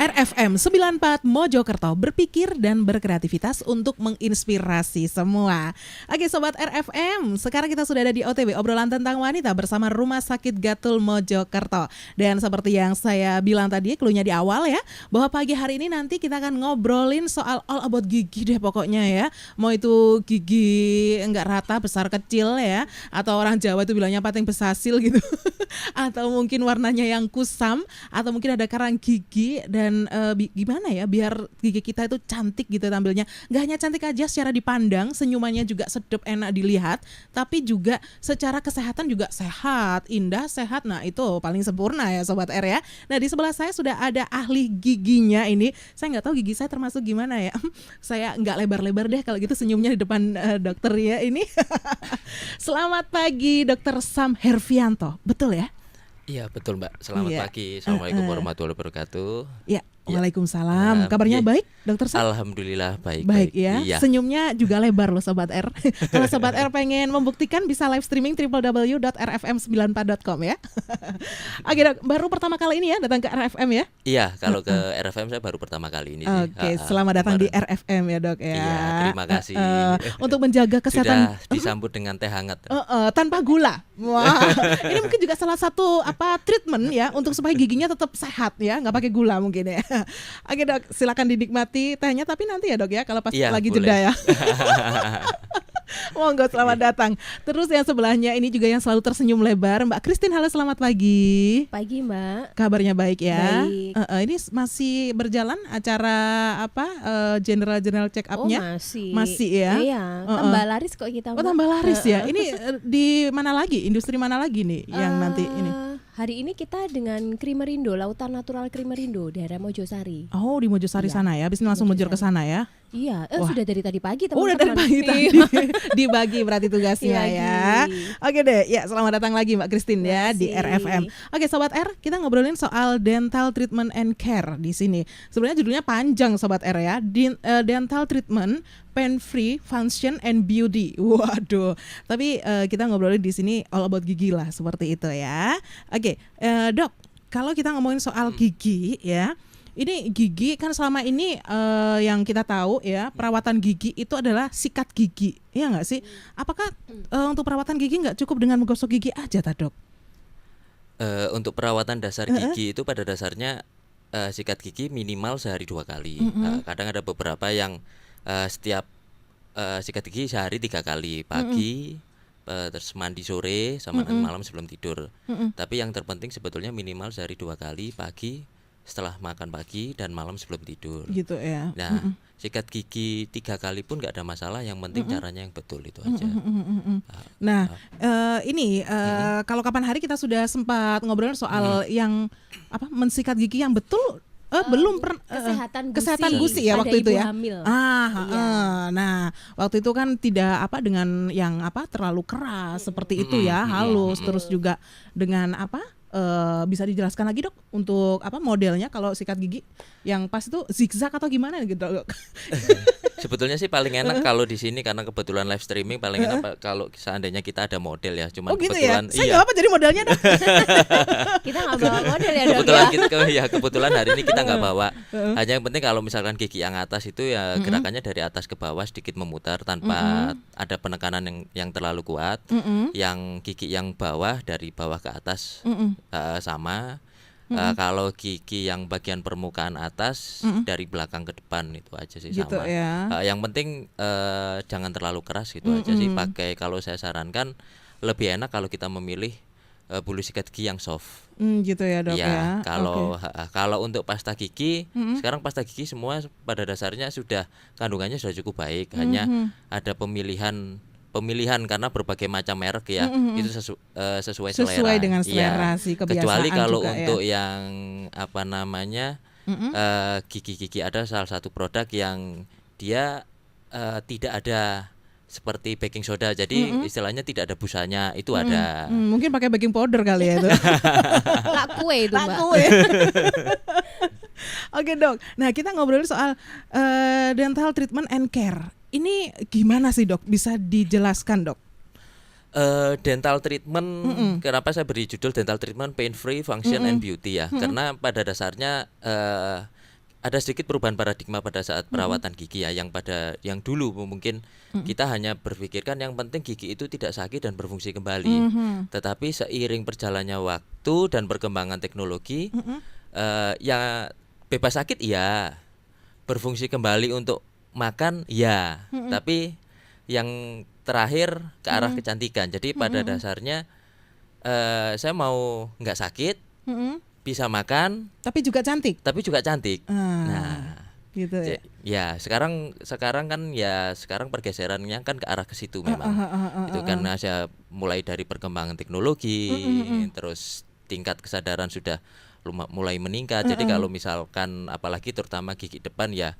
RFM 94 Mojokerto, berpikir dan berkreativitas untuk menginspirasi semua. Oke Sobat RFM, sekarang kita sudah ada di OTW, obrolan tentang wanita bersama Rumah Sakit Gatul Mojokerto. Dan seperti yang saya bilang tadi, cluenya di awal ya, bahwa pagi hari ini nanti kita akan ngobrolin soal all about gigi deh pokoknya ya. Mau itu gigi enggak rata, besar kecil ya, atau orang Jawa itu bilangnya pating besasil gitu. Atau mungkin warnanya yang kusam, atau mungkin ada karang gigi. Dan gimana ya biar gigi kita itu cantik gitu tampilnya. Gak hanya cantik aja secara dipandang, senyumannya juga sedap enak dilihat, tapi juga secara kesehatan juga sehat, indah, sehat. Nah itu paling sempurna ya Sobat R ya. Nah di sebelah saya sudah ada ahli giginya ini. Saya gak tahu gigi saya termasuk gimana ya. Saya gak lebar-lebar deh kalau gitu senyumnya di depan dokter ya ini. Selamat pagi Dokter Sam Hervianto, betul ya? Iya betul Mbak, selamat pagi. Assalamualaikum warahmatullahi wabarakatuh. Ya, waalaikumsalam. Kabarnya baik Dokter Sam? Alhamdulillah baik. Baik ya, iya. Senyumnya juga lebar loh Sobat R. Kalau Sobat R pengen membuktikan bisa live streaming www.rfm94.com ya. Oke Dok, baru pertama kali ini ya datang ke RFM ya? Iya, kalau ke RFM saya baru pertama kali ini sih. Oke, selamat datang di RFM ya Dok ya. Iya, terima kasih. Untuk menjaga kesehatan. Sudah disambut dengan teh hangat. Tanpa gula. Wah, ini mungkin juga salah satu treatment ya untuk supaya giginya tetap sehat ya, nggak pakai gula mungkin ya. Oke Dok, silakan dinikmati tehnya, tapi nanti ya Dok ya kalau pas lagi boleh. jeda ya. Monggo, selamat datang. Terus yang sebelahnya ini juga yang selalu tersenyum lebar, Mbak Christine. Halo, selamat pagi. Pagi Mbak. Kabarnya baik ya? Baik. Ini masih berjalan acara general check up-nya? Masih ya? Iya, tambah laris kok kita. Oh, tambah laris ya. Ini di mana lagi? Industri mana lagi nih yang nanti ini? Hari ini kita dengan Krimerindo, Lautan Natural Krimerindo, daerah Mojosari. Oh, di Mojosari sana ya. Habis ini langsung meluncur ke sana ya. Iya, sudah dari tadi pagi teman-teman. Oh, udah dari pagi tadi. Dibagi berarti tugasnya ya. Oke deh, ya selamat datang lagi Mbak Christine ya di RFM. Oke Sobat R, kita ngobrolin soal dental treatment and care di sini. Sebenarnya judulnya panjang Sobat R ya. Dental treatment, pain free, function and beauty. Waduh. Tapi kita ngobrolin di sini all about gigi lah seperti itu ya. Oke, Dok, kalau kita ngomongin soal gigi ya. Ini gigi kan selama ini yang kita tahu ya, perawatan gigi itu adalah sikat gigi, ya nggak sih? Apakah untuk perawatan gigi nggak cukup dengan menggosok gigi aja, Dok? Untuk perawatan dasar gigi itu pada dasarnya sikat gigi minimal sehari 2 kali. Kadang ada beberapa yang setiap sikat gigi sehari 3 kali, pagi, terus mandi sore sama nanti malam sebelum tidur. Tapi yang terpenting sebetulnya minimal sehari 2 kali, pagi setelah makan pagi dan malam sebelum tidur. Gitu ya. Nah, sikat gigi 3 kali pun nggak ada masalah. Yang penting caranya yang betul itu aja. Nah, ini kalau kapan hari kita sudah sempat ngobrol soal yang mensikat gigi yang betul. Belum kesehatan gusi ya waktu itu ya. Hamil. Nah waktu itu kan tidak dengan yang terlalu keras seperti itu ya, halus, terus juga dengan bisa dijelaskan lagi Dok untuk modelnya kalau sikat gigi yang pas itu zigzag atau gimana gitu Dok? Sebetulnya sih paling enak kalau di sini karena kebetulan live streaming paling enak kalau seandainya kita ada model ya. Cuman gitu kebetulan ya? Saya nggak apa jadi modelnya Dok. Kita nggak bawa model ya Dok. Kebetulan hari ini kita nggak bawa. Hanya yang penting kalau misalkan gigi yang atas itu ya gerakannya dari atas ke bawah sedikit memutar tanpa ada penekanan yang terlalu kuat. Yang gigi yang bawah dari bawah ke atas sama. Kalau gigi yang bagian permukaan atas dari belakang ke depan itu aja sih gitu sama. Ya. Yang penting jangan terlalu keras gitu aja sih. Pakai, kalau saya sarankan lebih enak kalau kita memilih bulu sikat gigi yang soft. Gitu ya Dok ya. Kalau untuk pasta gigi sekarang pasta gigi semua pada dasarnya sudah kandungannya sudah cukup baik. Hanya ada pemilihan karena berbagai macam merek ya, itu sesuai selera. Sesuai dengan selera sih, kebiasaan. Kecuali kalau juga, untuk ya. yang gigi-gigi ada salah satu produk yang dia tidak ada seperti baking soda, jadi istilahnya tidak ada busanya, itu ada. Mungkin pakai baking powder kali ya itu. Kue itu Mbak. Oke Dok, nah kita ngobrolin soal dental treatment and care. Ini gimana sih Dok? Bisa dijelaskan Dok? Dental treatment, kenapa saya beri judul dental treatment pain free, function and beauty ya? Karena pada dasarnya ada sedikit perubahan paradigma pada saat perawatan gigi ya, yang dulu mungkin kita hanya berpikirkan yang penting gigi itu tidak sakit dan berfungsi kembali. Tetapi seiring berjalannya waktu dan perkembangan teknologi, ya bebas sakit ya, berfungsi kembali untuk makan ya, tapi yang terakhir ke arah kecantikan. Jadi pada dasarnya saya mau nggak sakit, bisa makan, Tapi juga cantik. Nah, Gitu ya. ya sekarang kan ya sekarang pergeserannya kan ke arah ke situ memang. Itu kan saya mulai dari perkembangan teknologi, terus tingkat kesadaran sudah mulai meningkat. Jadi kalau misalkan apalagi terutama gigi depan ya,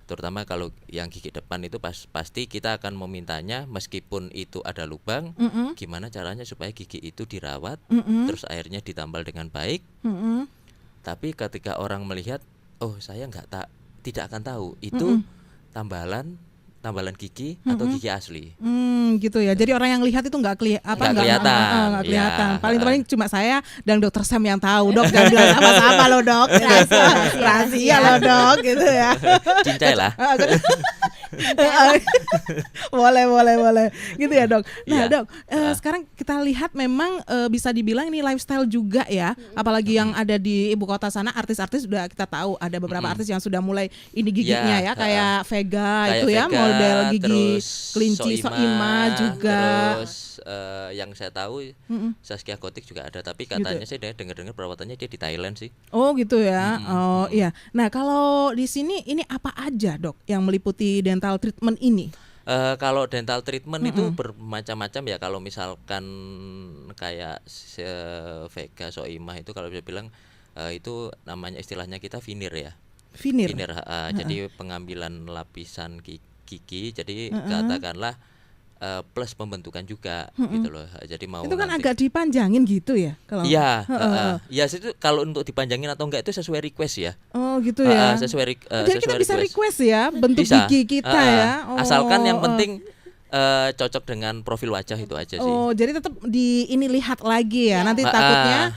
terutama kalau yang gigi depan itu pasti kita akan memintanya meskipun itu ada lubang, gimana caranya supaya gigi itu dirawat, terus airnya ditambal dengan baik. Tapi ketika orang melihat, oh saya tidak akan tahu itu tambalan gigi atau gigi asli. Gitu ya. Jadi orang yang lihat itu nggak kelihatan. nggak kelihatan. Ya. Paling cuma saya dan dokter Sam yang tahu. Dok, jangan bilang sama-sama loh dok. Rahasia loh dok, gitu ya. Cincai lah. boleh gitu ya dok. Nah Iya. dok, sekarang kita lihat memang bisa dibilang ini lifestyle juga ya, apalagi yang ada di ibu kota sana, artis-artis sudah kita tahu ada beberapa artis yang sudah mulai ini giginya ya, kayak Vega Kayak itu ya, Vega, model gigi terus kelinci Soima juga. Terus yang saya tahu Zaskia Gotik juga ada, tapi katanya Gitu. saya dengar perawatannya dia di Thailand sih. Oh gitu ya. Oh iya. Nah kalau di sini ini apa aja dok yang meliputi dental treatment ini? Kalau dental treatment itu bermacam-macam ya. Kalau misalkan kayak Vega Soima itu kalau bisa bilang itu namanya istilahnya kita veneer ya. Veneer. Jadi pengambilan lapisan gigi. Jadi katakanlah plus pembentukan juga gitu loh. Jadi mau Itu kan nanti, agak dipanjangin gitu ya kalau. iya, ya itu kalau untuk dipanjangin atau enggak itu sesuai request ya. Oh gitu ya. Sesuai Jadi kita bisa request ya bentuk Bisa. gigi kita ya. Asalkan yang penting cocok dengan profil wajah itu aja sih. Oh, jadi tetap ini lihat lagi ya. Nanti takutnya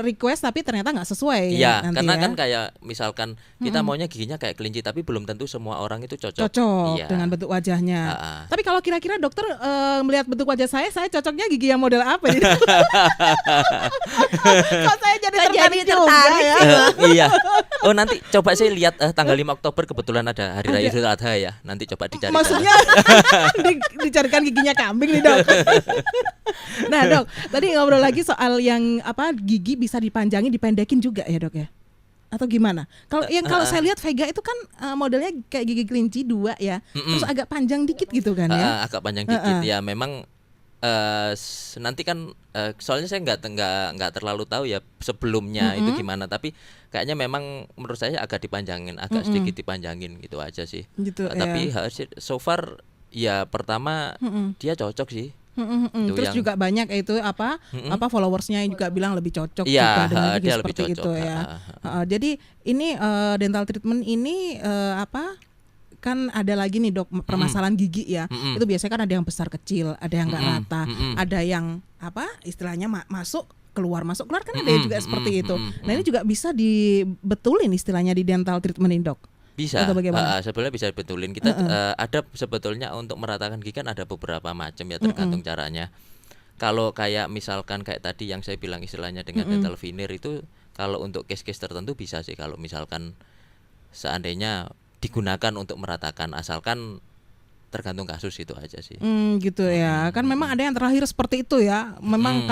request tapi ternyata nggak sesuai Iya, nanti karena ya. kan kayak misalkan kita maunya giginya kayak kelinci, tapi belum tentu semua orang itu cocok. Iya. dengan bentuk wajahnya. Tapi kalau kira-kira dokter melihat bentuk wajah saya cocoknya gigi yang model apa nih? Kok saya jadi tertarik juga ya? Iya. Oh nanti coba saya lihat tanggal 5 Oktober kebetulan ada Hari Raya Idul Adha ya. Nanti coba dicari. Maksudnya dicarikan giginya kambing nih dok. Nah dok, tadi ngobrol lagi soal yang gigi bisa dipanjangin, dipendekin juga ya dok ya? Atau gimana? Kalau saya lihat Vega itu kan modelnya kayak gigi kelinci 2 ya, terus agak panjang dikit gitu kan ya? Agak panjang dikit ya. Memang nanti kan soalnya saya nggak terlalu tahu ya sebelumnya itu gimana. Tapi kayaknya memang menurut saya agak dipanjangin, agak sedikit dipanjangin gitu aja sih. Gitu, Tapi so far ya pertama dia cocok sih. Terus juga banyak itu followersnya yang juga bilang lebih cocok juga dengan gigi dia lebih seperti cocok. itu ya. Jadi ini dental treatment ini kan ada lagi nih dok permasalahan gigi ya. Itu biasanya kan ada yang besar kecil, ada yang nggak rata, ada yang istilahnya masuk keluar kan ada juga seperti itu. Nah ini juga bisa dibetulin istilahnya di dental treatment ini dok. Bisa, Atau bagaimana? sebenarnya bisa betulin. Kita ada sebetulnya untuk meratakan gigi kan ada beberapa macam ya, tergantung caranya. Kalau kayak misalkan kayak tadi yang saya bilang istilahnya dengan dental veneer itu, kalau untuk case-case tertentu bisa sih. Kalau misalkan seandainya digunakan untuk meratakan, asalkan tergantung kasus itu aja sih. Gitu ya. Kan memang ada yang terlahir seperti itu ya. Memang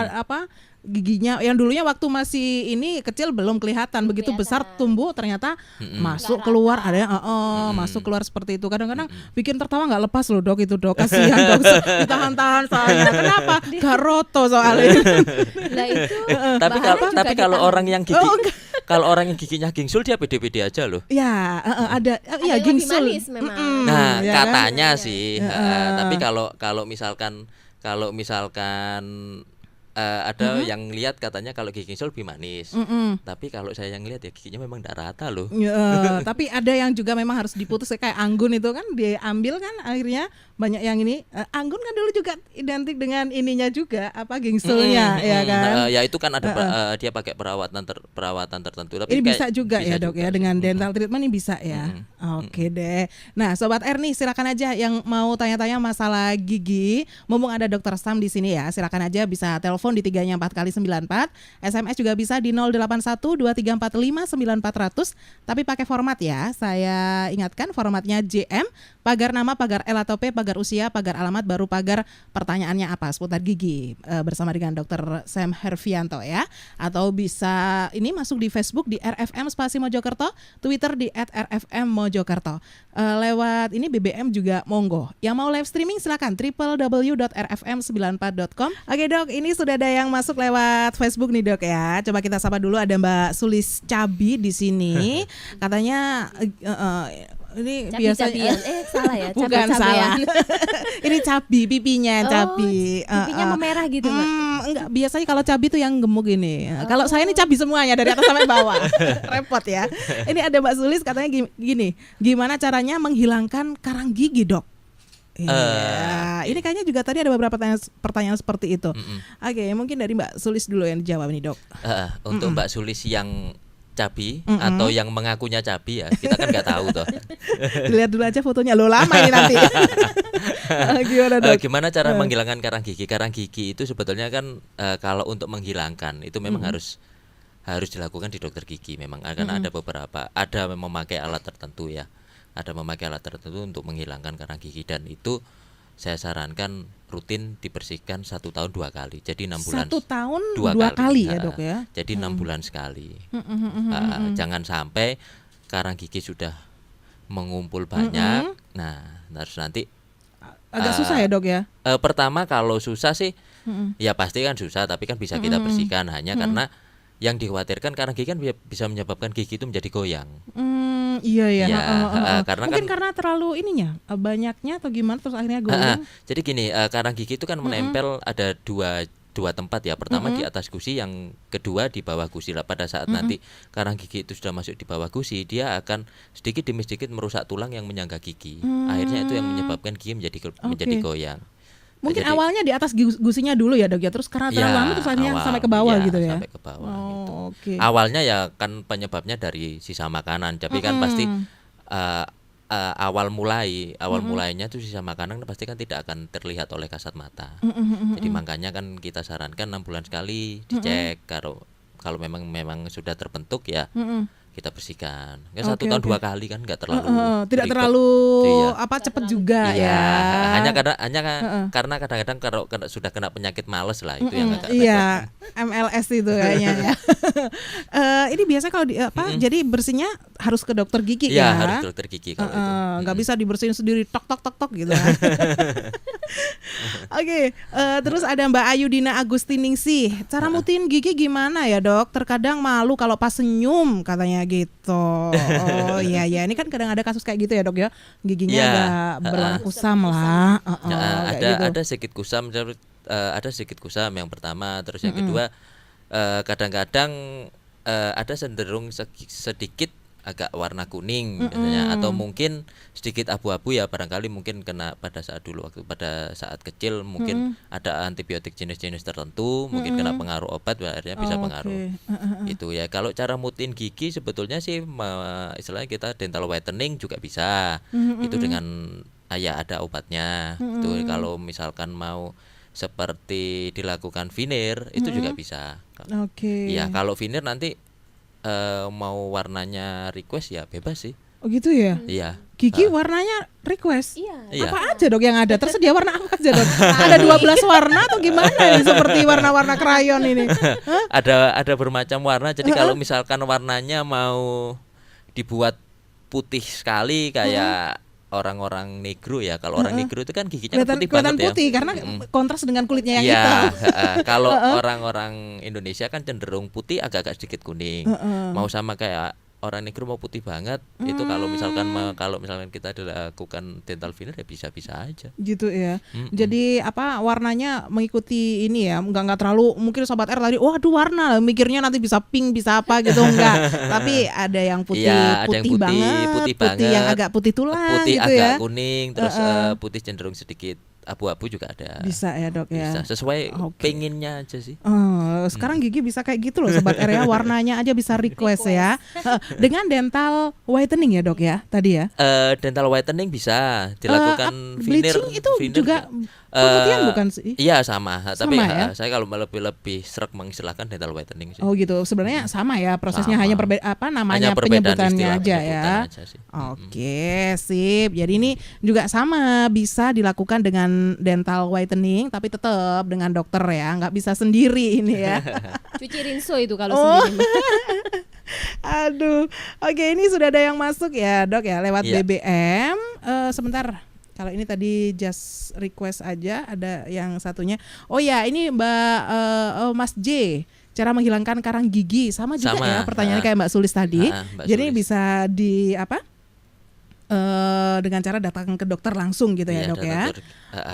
giginya yang dulunya waktu masih ini kecil belum kelihatan, begitu besar tumbuh ternyata masuk keluar, ada yang masuk keluar seperti itu. Kadang-kadang bikin tertawa nggak lepas loh dok, itu dok, kasihan dok, ditahan-tahan soalnya. Kenapa? Garoto soalnya. Lah itu Tapi kalau orang yang gigi kalau orang yang giginya gingsul dia pede-pede aja loh. Ya, ada yang lebih gingsul. manis memang. Nah, ya kan? katanya sih. Tapi kalau misalkan ada yang lihat katanya kalau gigi Sul lebih manis. Tapi kalau saya yang lihat ya giginya memang tidak rata loh. Ya, tapi ada yang juga memang harus diputus kayak anggun itu kan diambil kan akhirnya banyak yang ini anggun kan dulu juga identik dengan ininya juga apa gingsulnya ya kan. Ya itu kan ada dia pakai perawatan tertentu. Tapi ini bisa juga bisa ya dok juga ya sih. dengan dental treatment ini bisa ya. Oke deh. Nah sobat R nih silakan aja yang mau tanya-tanya masalah gigi. Mumpung ada dokter Sam di sini ya, silakan aja bisa telepon di 3-nya 4x94. SMS juga bisa di 08123459400. Tapi pakai format ya. Saya ingatkan formatnya JM, pagar nama, pagar L atau P, pagar usia, pagar alamat, baru pagar pertanyaannya apa seputar gigi bersama dengan dokter Sam Hervianto ya. Atau bisa ini masuk di Facebook di RFM Spasi Mojokerto, Twitter di @RFM Mojokerto. Lewat ini BBM juga monggo. Yang mau live streaming silakan www.rfm94.com. Oke dok, ini sudah ada yang masuk lewat Facebook nih dok ya. Coba kita sapa dulu, ada Mbak Sulis Cabi di sini. Katanya ini biasanya salah ya, bukan salah. Ini cabi pipinya cabi. Pipinya memerah gitu Mbak. Enggak, biasanya kalau cabi tuh yang gemuk ini. Kalau saya ini cabi semuanya dari atas sampai bawah. Repot ya. Ini ada Mbak Sulis katanya gini, gimana caranya menghilangkan karang gigi, Dok? Iya, ini kayaknya juga tadi ada beberapa pertanyaan seperti itu. Oke, mungkin dari Mbak Sulis dulu yang dijawab nih, Dok. Untuk Mbak Sulis yang cabi atau yang mengakunya cabi ya, kita kan nggak tahu toh. Dilihat dulu aja fotonya, lo lama ini nanti. Gimana, Dok? Gimana cara menghilangkan karang gigi? Karang gigi itu sebetulnya kan kalau untuk menghilangkan itu memang harus dilakukan di dokter gigi. Memang karena ada beberapa, ada memakai alat tertentu ya. Ada memakai alat tertentu untuk menghilangkan karang gigi, dan itu saya sarankan rutin dibersihkan 1 tahun 2 kali. Jadi 6 bulan 1 tahun 2 kali ya dok ya. Jadi 6 bulan sekali. Jangan sampai karang gigi sudah mengumpul banyak. Nah harus nanti agak susah ya dok ya. Pertama kalau susah sih ya pasti kan susah, tapi kan bisa kita bersihkan. Hanya karena yang dikhawatirkan karang gigi kan bisa menyebabkan gigi itu menjadi goyang. Iya. Karena mungkin karena terlalu ininya banyaknya atau gimana terus akhirnya goyang. Jadi gini, karang gigi itu kan menempel ada dua tempat ya. Pertama di atas gusi, yang kedua di bawah gusi lah. Pada saat nanti karang gigi itu sudah masuk di bawah gusi, dia akan sedikit demi sedikit merusak tulang yang menyangga gigi. Akhirnya itu yang menyebabkan gigi menjadi goyang. Mungkin awalnya di atas gusinya dulu ya dok ya, terus karena terlalu lama terus akhirnya sampai ke bawah gitu ya. Sampai ke bawah gitu. Awalnya ya kan penyebabnya dari sisa makanan, tapi kan pasti awal mulainya tuh sisa makanan pasti kan tidak akan terlihat oleh kasat mata. Jadi makanya kan kita sarankan 6 bulan sekali dicek. Kalau memang sudah terbentuk ya kita bersihkan. Kan 1 tahun 2 kali kan nggak terlalu tidak terlalu cepat juga ya. Hanya karena kadang-kadang kalau sudah kena penyakit males lah, itu yang agak MLS itu kayaknya ya. Ini biasa kalau jadi bersihnya harus ke dokter gigi ya. Iya, harus ke dokter gigi kalau itu. Nggak bisa dibersihin sendiri tok gitu. Oke, terus ada Mbak Ayudina Agustiningsih. Cara mutiin gigi gimana ya dok? Terkadang malu kalau pas senyum katanya gitu. Oh iya, ini kan kadang ada kasus kayak gitu ya dok ya, giginya agak berwarna kusam lah. Ada sedikit kusam, ada sedikit kusam yang pertama, terus yang kedua kadang-kadang ada cenderung sedikit agak warna kuning biasanya, atau mungkin sedikit abu-abu ya, barangkali mungkin kena pada saat kecil mungkin ada antibiotik jenis-jenis tertentu, mungkin kena pengaruh obat, akhirnya bisa pengaruh. Itu ya. Kalau cara mutin gigi sebetulnya sih istilahnya kita dental whitening juga bisa. Itu dengan ya ada obatnya. Itu kalau misalkan mau seperti dilakukan veneer itu juga bisa. Ya kalau veneer nanti mau warnanya request ya bebas sih. Oh gitu ya? Iya. Gigi warnanya request? Iya. Apa aja dok yang ada? Tersedia warna apa aja dok? Ada 12 warna atau gimana nih, seperti warna-warna krayon ini? Ada bermacam warna. Jadi kalau misalkan warnanya mau dibuat putih sekali kayak orang-orang negro ya. Kalau orang negro itu kan giginya putih banget ya. Putih karena kontras dengan kulitnya yang hitam. Hitam. Kalau orang-orang Indonesia kan cenderung putih agak-agak sedikit kuning. Mau sama kayak orang negro mau putih banget itu kalau misalkan kita dilakukan dental filler ya bisa-bisa aja. Gitu ya. Mm-mm. Jadi warnanya mengikuti ini ya, nggak terlalu mungkin sobat R tadi, waduh warna, mikirnya nanti bisa pink bisa apa gitu enggak. Tapi ada yang putih Iya, ada yang putih banget, putih yang agak putih tulang putih gitu agak ya. kuning, terus putih cenderung sedikit abu-abu juga ada. Bisa ya dok ya. Bisa sesuai Oke. pengennya aja sih. Sekarang gigi bisa kayak gitu loh sobat R ya, warnanya aja bisa request ya. Dengan dental whitening ya dok ya tadi ya. Dental whitening bisa dilakukan Bleaching itu juga pemutihan bukan sih? Iya sama, tapi ya? saya kalau lebih srek mengistilahkan dental whitening sih. Oh gitu, sebenarnya sama ya prosesnya, Sama. hanya namanya Hanya perbedaan penyebutannya istilah, aja ya. penyebutan aja sih. Oke, sip. Jadi ini juga sama, bisa dilakukan dengan dental whitening, tapi tetap dengan dokter ya, nggak bisa sendiri ini ya. Cuci rinso itu kalau Oh. sendiri. Aduh, oke ini sudah ada yang masuk ya dok ya lewat Iya. BBM. Sebentar, kalau ini tadi just request aja, ada yang satunya. Oh ya, ini Mbak Mas J. Cara menghilangkan karang gigi sama juga Sama, ya pertanyaannya kayak Mbak Sulis tadi. Mbak Jadi Sulis. bisa di dengan cara datang ke dokter langsung gitu ya Iya, dok ada ya. dokter.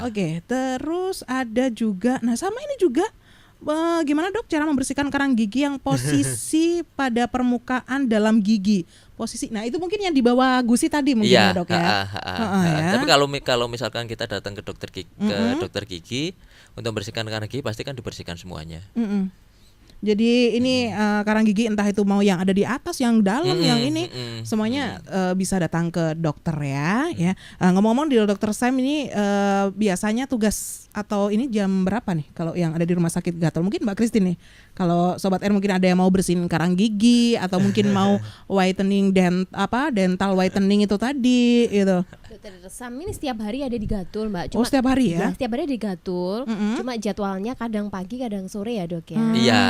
Oke, terus ada juga, nah sama ini juga, gimana dok cara membersihkan karang gigi yang posisi pada permukaan dalam gigi, posisi, nah itu mungkin yang di bawah gusi tadi mungkin Iya, ya dok ya. Ya. Tapi kalau misalkan kita datang ke dokter gigi untuk membersihkan karang gigi pasti kan dibersihkan semuanya. Jadi ini karang gigi entah itu mau yang ada di atas, yang dalam, yang ini semuanya bisa datang ke dokter ya. Ya. Ngomong-ngomong di dokter Sam ini biasanya tugas atau ini jam berapa nih kalau yang ada di rumah sakit Gatul? Mungkin Mbak Christine nih. Kalau sobat R mungkin ada yang mau bersihin karang gigi atau mungkin mau whitening dental whitening itu tadi gitu. Dokter Sam ini setiap hari ada di Gatul, Mbak. Oh, setiap hari ya? Setiap hari ada di Gatul. Cuma jadwalnya kadang pagi, kadang sore ya, Dok ya. Iya,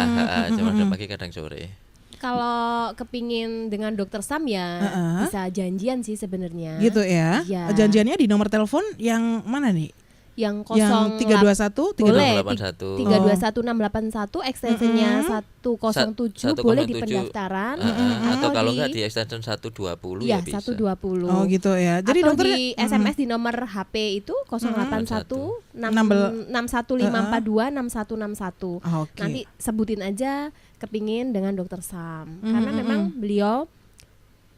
cuma pagi kadang sore. Kalau kepingin dengan dokter Sam ya bisa janjian sih sebenarnya. Gitu ya. Iya. Janjiannya di nomor telepon yang mana nih? Yang Yang 321 boleh 681. 321681 ekstensinya 107 boleh di 107. pendaftaran Atau kalau enggak di extension 120 ya ya bisa. 120. Oh gitu ya. Jadi Atau dokter di SMS di nomor HP itu 081 61542 6161. Oke. Nanti sebutin aja kepingin dengan dokter Sam karena memang beliau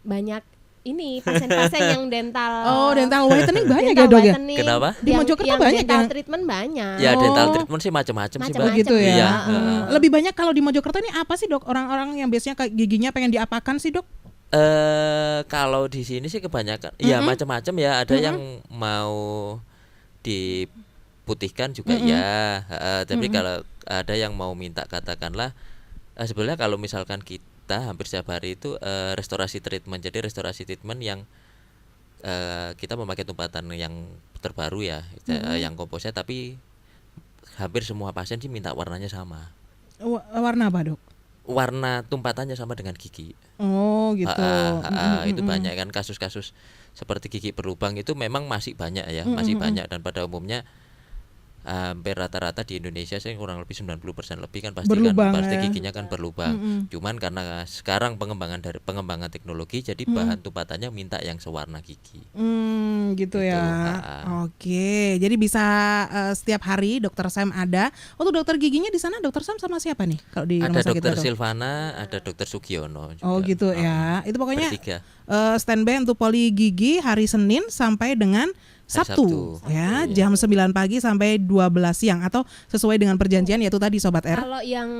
banyak ini pasien-pasien yang dental. Oh, dental whitening banyak ya dental dok ya? whitening. Kenapa? Di Mojokerto yang banyak dental yang- treatment banyak. Ya dental Oh. treatment sih macam-macam sih, Mbak. Macam-macam. Begitu ya. Iya, Lebih banyak kalau di Mojokerto ini apa sih dok? Orang-orang yang biasanya kayak giginya pengen diapakan sih dok? Kalau di sini sih kebanyakan ya macam-macam ya. Ada yang mau diputihkan juga ya. Tapi kalau ada yang mau minta katakanlah sebenarnya kalau misalkan kita hampir setiap hari itu restorasi treatment. Jadi restorasi treatment yang kita memakai tumpatan yang terbaru ya, yang komposit, tapi hampir semua pasien sih minta warnanya sama. Warna apa dok? Warna tumpatannya sama dengan gigi. Oh gitu. Itu banyak kan kasus-kasus seperti gigi berlubang itu memang masih banyak ya, masih banyak, dan pada umumnya hampir rata-rata di Indonesia sih kurang lebih 90% lebih kan pasti Berlubang pasti ya. giginya kan berlubang. Cuman karena sekarang pengembangan teknologi jadi bahan tumpatannya minta yang sewarna gigi. Gitu Gitu, ya. Oke, jadi bisa setiap hari dokter Sam ada. Untuk dokter giginya di sana dokter Sam sama siapa nih? Kalau di rumah Ada sakit dokter Gatot? Silvana, ada dokter Sugiono juga. Oh gitu ya. Itu pokoknya Bertiga. standby untuk poli gigi hari Senin sampai dengan Sabtu, Sabtu. ya, Iya. jam 9 pagi sampai 12 siang atau sesuai dengan perjanjian yaitu tadi sobat R. Kalau yang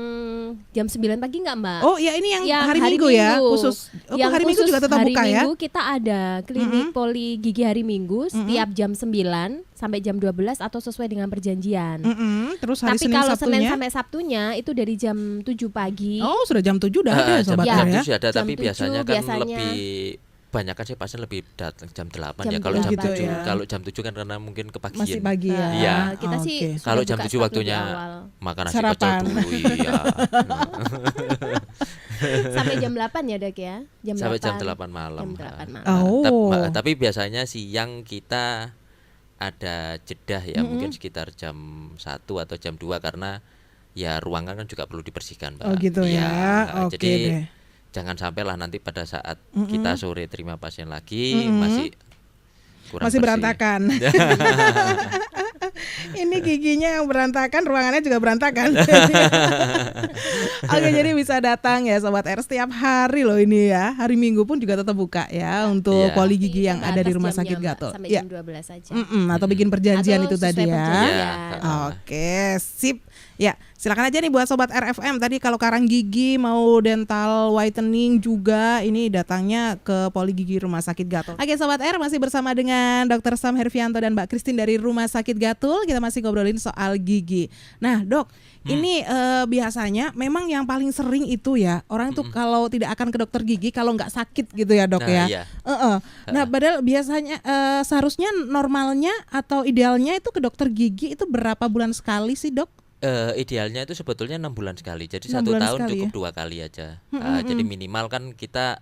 jam 9 pagi enggak, Mbak? Oh ya, ini yang hari Minggu ya, khusus. Oh, Yang hari Minggu khusus juga tetap hari buka ya. Minggu kita ada klinik poli gigi hari Minggu setiap jam 9 sampai jam 12 atau sesuai dengan perjanjian. Terus hari Tapi Senin kalau Senin Sabtunya. sampai Sabtunya itu dari jam 7 pagi. Oh, sudah jam 7 udah ada ya Jam sobat Ya. R ya. 7 sih ada, Jam tapi 7 biasanya kan biasanya. lebih banyak kan sih pasien lebih datang jam 8 Jam ya. Kalau 8 jam gitu 7, ya. kalau jam 7 kan karena mungkin kepagian. Masih pagi ya. Iya. Kita sih Oke. sudah Kalau jam buka 7 start lebih waktunya awal. makan nasi Sarapan. pecel dulu, iya. Sampai jam 8 ya, Dok ya? Sampai jam 8 malam. Jam 8 malam. Oh. Tapi biasanya siang kita ada jedah ya, mungkin sekitar jam 1 atau jam 2 karena ya ruangan kan juga perlu dibersihkan, Mbak. Oh gitu ya. Oke Jadi deh. jangan sampai lah nanti pada saat kita sore terima pasien lagi masih kurang Masih bersih. berantakan. Ini giginya yang berantakan, ruangannya juga berantakan. Oke, jadi bisa datang ya Sobat R setiap hari loh ini ya. Hari Minggu pun juga tetap buka ya untuk Iya. poli gigi yang Batas ada di rumah jamnya, sakit Mbak, Gatul. sampai Ya. jam 12 aja. Atau bikin perjanjian Atau itu tadi sesuai ya. perjanjian. Iya. Oke, sip. Ya, silakan aja nih buat Sobat RFM. Tadi kalau karang gigi mau dental whitening juga, ini datangnya ke Poli Gigi Rumah Sakit Gatul. Oke, Sobat R masih bersama dengan Dr. Sam Hervianto dan Mbak Christine dari Rumah Sakit Gatul. Kita masih ngobrolin soal gigi. Nah, Dok, ini biasanya memang yang paling sering itu ya orang tuh kalau tidak akan ke dokter gigi kalau nggak sakit gitu ya, Dok Nah, ya. iya. Nah, padahal biasanya seharusnya normalnya atau idealnya itu ke dokter gigi itu berapa bulan sekali sih, Dok? Idealnya itu sebetulnya 6 bulan sekali. Jadi 6 1 bulan tahun sekali cukup ya? 2 kali aja. Jadi minimal kan kita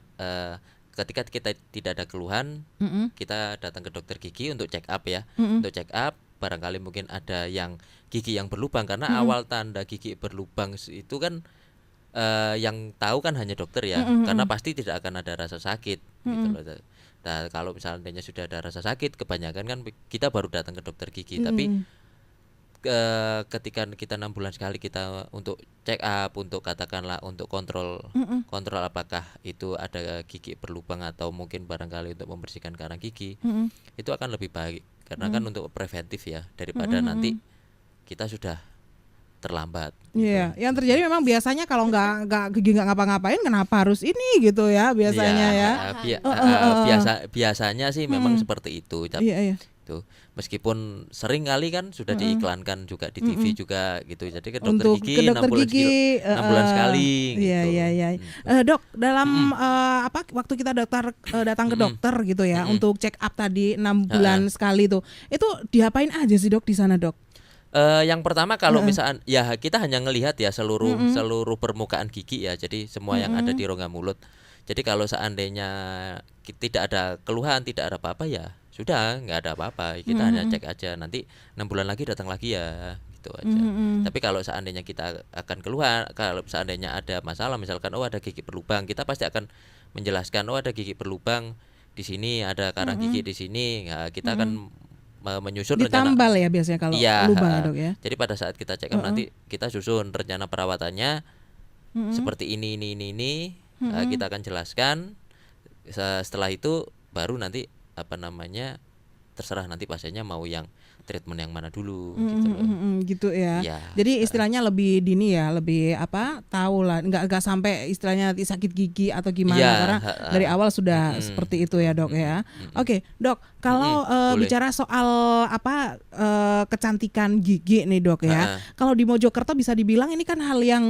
ketika kita tidak ada keluhan, kita datang ke dokter gigi untuk check up ya. Untuk check up, barangkali mungkin ada yang gigi yang berlubang karena awal tanda gigi berlubang itu kan yang tahu kan hanya dokter ya. Karena pasti tidak akan ada rasa sakit gitu loh. Nah, kalau misalnya sudah ada rasa sakit, kebanyakan kan kita baru datang ke dokter gigi. Tapi ketika kita 6 bulan sekali kita untuk check up, untuk katakanlah untuk kontrol apakah itu ada gigi berlubang atau mungkin barangkali untuk membersihkan karang gigi, itu akan lebih baik karena kan untuk preventif ya daripada nanti kita sudah terlambat. Iya, yang terjadi memang biasanya kalau nggak gigi nggak ngapa-ngapain, kenapa harus ini gitu ya biasanya ya. Biasanya sih memang seperti itu. Iya. Itu meskipun sering kali kan sudah diiklankan juga di TV juga gitu. Jadi ke dokter Untuk gigi ke dokter 6 bulan gigi 6 bulan sekali Iya, gitu. iya. Dok, dalam waktu kita datang ke dokter gitu ya untuk check up tadi 6 bulan sekali itu diapain aja sih, Dok, di sana, Dok? Yang pertama kalau misalkan ya kita hanya ngelihat ya seluruh permukaan gigi ya. Jadi semua yang ada di rongga mulut. Jadi kalau seandainya tidak ada keluhan, tidak ada apa-apa ya sudah, nggak ada apa-apa. Kita hanya cek aja, nanti 6 bulan lagi datang lagi ya, gitu aja. Tapi kalau seandainya kita akan keluhan, kalau seandainya ada masalah, misalkan ada gigi berlubang, kita pasti akan menjelaskan ada gigi berlubang di sini, ada karang gigi di sini. Ya, kita akan menyusun Ditambal rencana. ya biasanya kalau Iya, lubang ya, Dok ya. Jadi pada saat kita check up nanti kita susun rencana perawatannya seperti ini. Kita akan jelaskan. Setelah itu baru nanti terserah nanti pasiennya mau yang treatment yang mana dulu gitu loh. Gitu ya. Ya. Jadi istilahnya lebih dini ya, lebih tahu lah, nggak sampai istilahnya nanti sakit gigi atau gimana Ya, karena dari awal sudah seperti itu ya, Dok ya. Oke, Dok, kalau boleh. bicara soal kecantikan gigi nih, Dok ya. Kalau di Mojokerto bisa dibilang ini kan hal yang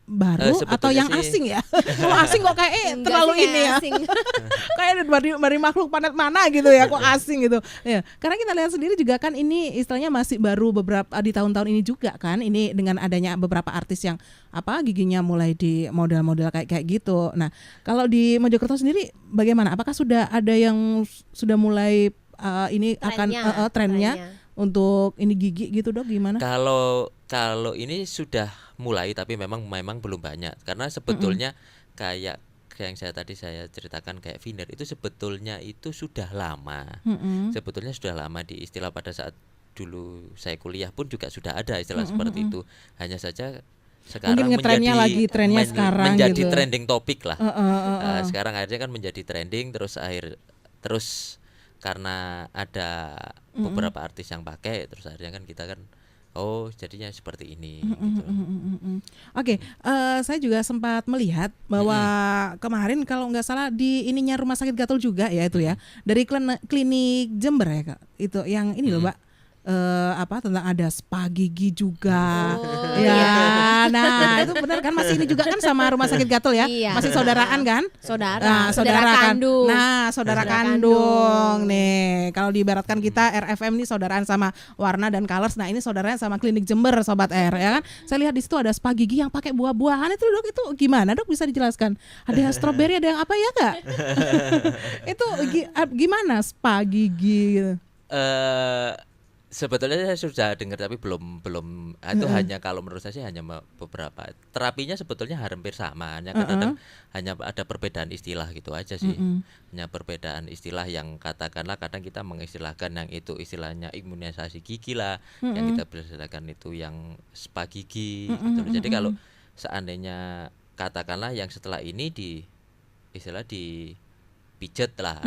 baru atau sebetulnya yang sih- asing ya? Kalau asing kok kayak Enggak terlalu sih, ini ya. asing. Kayak dari makhluk planet mana gitu ya, kok asing gitu ya. Karena kita lihat sendiri juga kan ini istilahnya masih baru beberapa di tahun-tahun ini juga kan, ini dengan adanya beberapa artis yang giginya mulai di model-model kayak gitu. Nah, kalau di Mojokerto sendiri bagaimana? Apakah sudah ada yang sudah mulai ini trennya untuk ini gigi gitu, Dok, gimana? Kalau ini sudah mulai tapi memang belum banyak karena sebetulnya kayak yang saya ceritakan kayak Viner itu sebetulnya itu sudah lama. Sebetulnya sudah lama di istilah pada saat dulu saya kuliah pun juga sudah ada istilah seperti itu. Hanya saja sekarang Mungkin ngetrennya lagi, trennya sekarang menjadi gitu. trending topik lah. Sekarang akhirnya kan menjadi trending terus karena ada beberapa artis yang pakai terus akhirnya kan kita kan jadinya seperti ini gitu. Oke, saya juga sempat melihat bahwa kemarin kalau nggak salah di ininya Rumah Sakit Gatul juga ya itu ya, dari klinik Jember ya, Kak, itu yang ini loh, Mbak, tentang ada spa gigi juga. Ya, nah itu benar kan, masih ini juga kan sama Rumah Sakit Gatul ya, Iya. masih saudaraan kan? Saudara Kan. kandung. Nah, saudara kandung nih. Kalau diibaratkan kita RFM nih saudaraan sama Warna dan Colors. Nah, ini saudaranya sama Klinik Jember, Sobat R ya kan. Saya lihat di situ ada spa gigi yang pakai buah-buahan itu, Dok. Itu gimana, Dok? Bisa dijelaskan? Ada stroberi, ada yang apa ya, Kak? Itu gimana spa gigi gitu? Sebetulnya saya sudah dengar tapi belum itu hanya kalau menurut saya sih hanya beberapa. Terapinya sebetulnya hampir sama, hanya kadang hanya ada perbedaan istilah gitu aja sih. Hanya perbedaan istilah yang katakanlah kadang kita mengistilahkan yang itu istilahnya imunisasi gigi lah, yang kita berdasarkan itu yang spa gigi gitu loh. Jadi kalau seandainya katakanlah yang setelah ini istilah dipijet lah,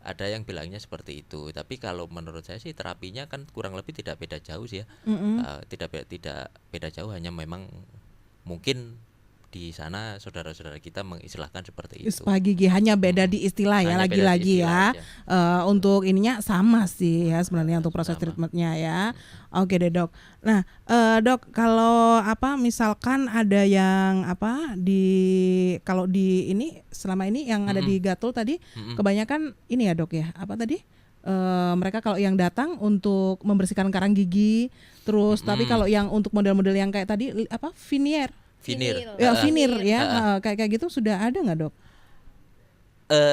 ada yang bilangnya seperti itu. Tapi kalau menurut saya sih terapinya kan kurang lebih tidak beda jauh sih ya. Tidak beda jauh, hanya memang mungkin di sana saudara-saudara kita mengistilahkan seperti itu. Spa gigi hanya beda di istilah ya, Hanya beda di lagi-lagi istilah ya. Untuk ininya sama sih ya sebenarnya untuk proses treatmentnya ya. Oke deh dok. Nah dok, kalau misalkan ada yang kalau di ini selama ini yang ada di Gatul tadi kebanyakan ini ya dok ya, tadi mereka kalau yang datang untuk membersihkan karang gigi terus, tapi kalau yang untuk model-model yang kayak tadi Vinir. Vinir ya, kayak gitu sudah ada nggak dok?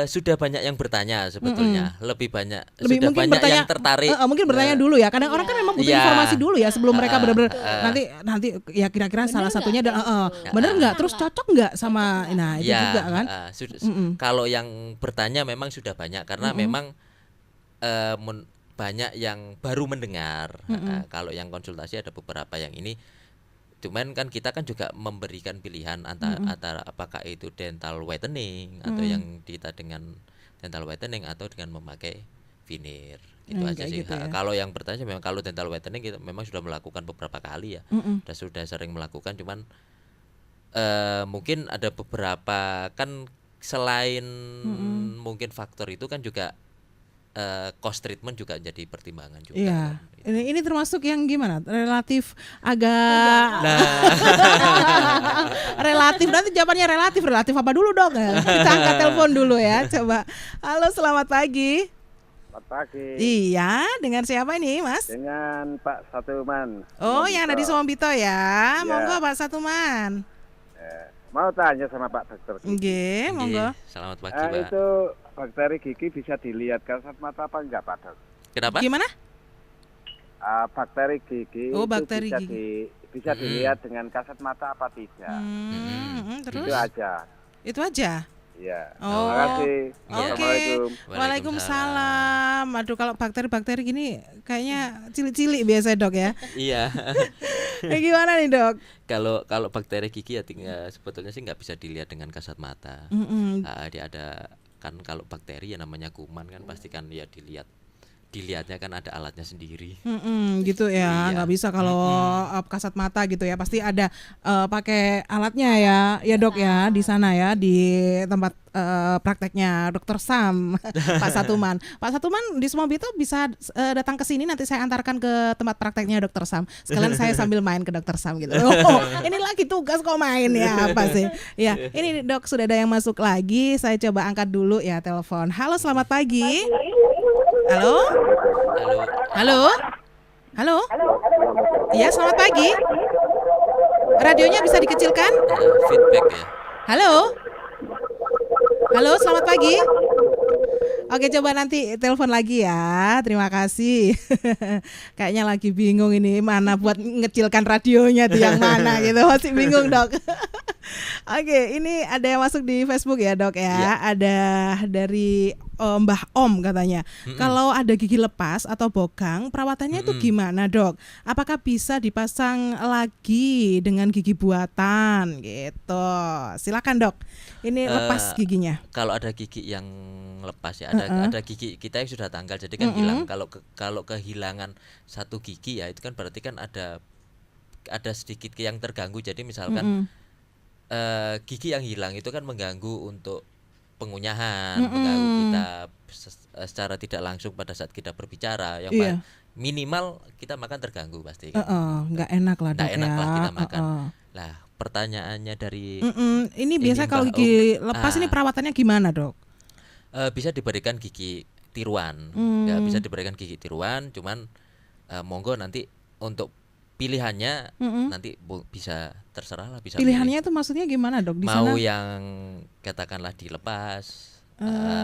Sudah banyak yang bertanya sebetulnya, lebih sudah mungkin banyak bertanya, yang tertarik. Mungkin bertanya dulu ya. Kadang orang kan memang butuh informasi dulu ya sebelum mereka benar-benar nanti ya kira-kira salah satunya bener nggak, terus cocok nggak sama, nah itu juga kan. Kalau yang bertanya memang sudah banyak karena memang banyak yang baru mendengar. Kalau yang konsultasi ada beberapa yang ini. Cuman kan kita kan juga memberikan pilihan antara apakah itu dental whitening atau yang kita dengan dental whitening atau dengan memakai veneer. Itu aja sih. Gitu ya. Kalau yang bertanya memang kalau dental whitening kita memang sudah melakukan beberapa kali ya. Sudah sering melakukan, cuman mungkin ada beberapa kan selain mungkin faktor itu kan juga cost treatment juga jadi pertimbangan juga. Iya. Ini termasuk yang gimana? Relatif agak relatif, nanti jawabannya relatif apa dulu dong? Kita angkat telepon dulu ya, coba. Halo, selamat pagi. Selamat pagi. Iya, dengan siapa ini, Mas? Dengan Pak Satuman. Oh, yang ada di Sombito ya. Monggo Pak Satuman. Mau tanya sama Pak Dokter. Nggih, monggo. Selamat pagi, Pak. Itu bakteri gigi bisa dilihat kasat mata apa enggak, Pak Dok? Kenapa? Gimana? Bakteri gigi bakteri itu gigi. bisa dilihat dengan kasat mata apa tidak? Terus? Itu aja. Iya. Oh, terima kasih. Oke. Assalamualaikum. Waalaikumsalam. Aduh, kalau bakteri-bakteri gini kayaknya cilik-cilik biasa dok ya. Iya. Gimana nih dok? Kalau bakteri gigi ya sebetulnya sih nggak bisa dilihat dengan kasat mata. Dia ada kan, kalau bakteri ya namanya kuman kan pasti kan ya dilihatnya kan ada alatnya sendiri. Gitu ya, nggak bisa kalau kasat mata gitu ya, pasti ada pakai alatnya ya dok ya di sana ya di tempat prakteknya Dokter Sam. Pak Satuman di Sombito bisa datang ke sini, nanti saya antarkan ke tempat prakteknya Dokter Sam. Sekalian saya sambil main ke Dokter Sam gitu. Ini lagi tugas kok main ya, apa sih? Ya, ini dok sudah ada yang masuk lagi, saya coba angkat dulu ya telepon. Halo, selamat pagi. Halo. Iya, selamat pagi. Radionya bisa dikecilkan? Feedback ya. Halo, selamat pagi. Oke, coba nanti telepon lagi ya. Terima kasih. Kayaknya lagi bingung ini mana buat ngecilkan radionya tuh yang mana gitu. Masih bingung, Dok. Oke, ini ada yang masuk di Facebook ya, Dok ya. Ya. Ada dari Mbah Om katanya. Kalau ada gigi lepas atau bogang, perawatannya itu gimana, Dok? Apakah bisa dipasang lagi dengan gigi buatan gitu? Silakan, Dok. Ini lepas giginya. Kalau ada gigi yang lepas ya, ada gigi kita yang sudah tanggal, jadi kan hilang. Kalau kehilangan satu gigi ya itu kan berarti kan ada sedikit yang terganggu. Jadi misalkan gigi yang hilang itu kan mengganggu untuk pengunyahan, mengganggu kita secara tidak langsung pada saat kita berbicara. Yang minimal kita makan terganggu pasti. Nggak enak lah, Dok. Nggak enak ya. lah kita makan. Lah pertanyaannya dari ini biasa kalau gigi lepas ini perawatannya gimana, Dok? Bisa diberikan gigi tiruan, ya bisa diberikan gigi tiruan. Cuman monggo nanti untuk pilihannya nanti bisa terserah lah, bisa pilihannya itu maksudnya gimana, Dok? Di mau sana? yang katakanlah dilepas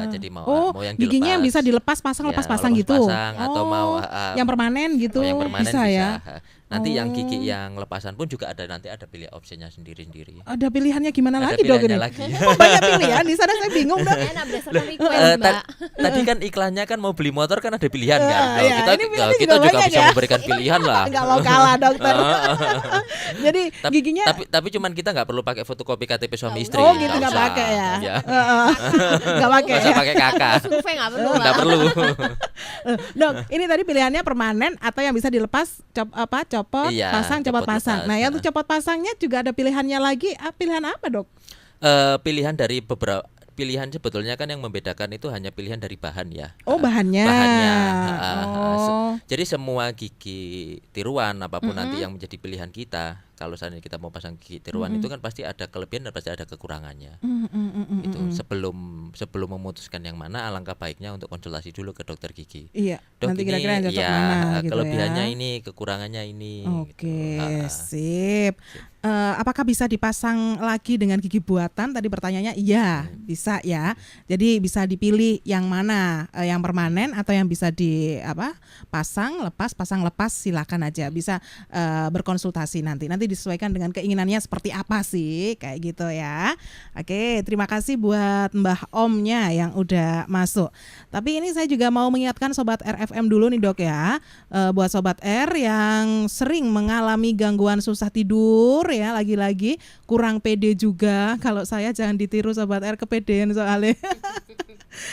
Jadi mau Oh, mau yang giginya yang dilepas. bisa dilepas pasang Ya, lepas-pasang mau gitu. lepas-pasang atau mau yang permanen gitu. yang permanen bisa ya. Nanti yang gigi Oh. yang lepasan pun juga nanti ada pilih opsinya sendiri-sendiri. Ada pilihannya gimana Ada lagi dok pilihannya ini? lagi. Oh, banyak pilihan di sana saya bingung dok. Enak berdasarkan request Eh, Mbak. Tadi kan iklannya kan mau beli motor kan ada pilihan kan. Nah, iya, kita ini pilihannya kita juga juga banyak bisa ya. memberikan pilihan lah. Nggak mau kalah dokter. Jadi giginya Tapi cuman kita nggak perlu pakai fotokopi KTP suami istri. Oh gitu nggak usah. pakai ya? Ya. Nggak pakai. Nggak usah Ya. pakai kakak. Survei nggak perlu Nggak Mbak. perlu. Dok, ini tadi pilihannya permanen atau yang bisa dilepas copot Iya, pasang copot copot pasang. lepas. Nah, yang untuk copot pasangnya juga ada pilihannya lagi. Pilihan apa dok? Pilihan dari beberapa pilihan sebetulnya kan yang membedakan itu hanya pilihan dari bahan ya. Oh bahannya. Bahannya. Oh. Jadi semua gigi tiruan apapun nanti yang menjadi pilihan kita, kalau seandainya kita mau pasang gigi tiruan itu kan pasti ada kelebihan dan pasti ada kekurangannya. Itu sebelum memutuskan yang mana, alangkah baiknya untuk konsultasi dulu ke dokter gigi. Iya. Dok, nanti ini kira-kira yang cocok ya, mana gitu kelebihannya ya. ini, kekurangannya ini. Oke, gitu. sip. Apakah bisa dipasang lagi dengan gigi buatan? Tadi pertanyaannya iya, bisa ya. Jadi bisa dipilih yang mana, yang permanen atau yang bisa pasang lepas silakan aja. Bisa berkonsultasi nanti disesuaikan dengan keinginannya seperti apa sih, kayak gitu ya. Oke, terima kasih buat Mbah Omnya yang udah masuk. Tapi ini saya juga mau mengingatkan sobat RFM dulu nih dok ya. Buat sobat R yang sering mengalami gangguan susah tidur ya, lagi-lagi kurang pede juga. Kalau saya jangan ditiru sobat R, kepedean soalnya.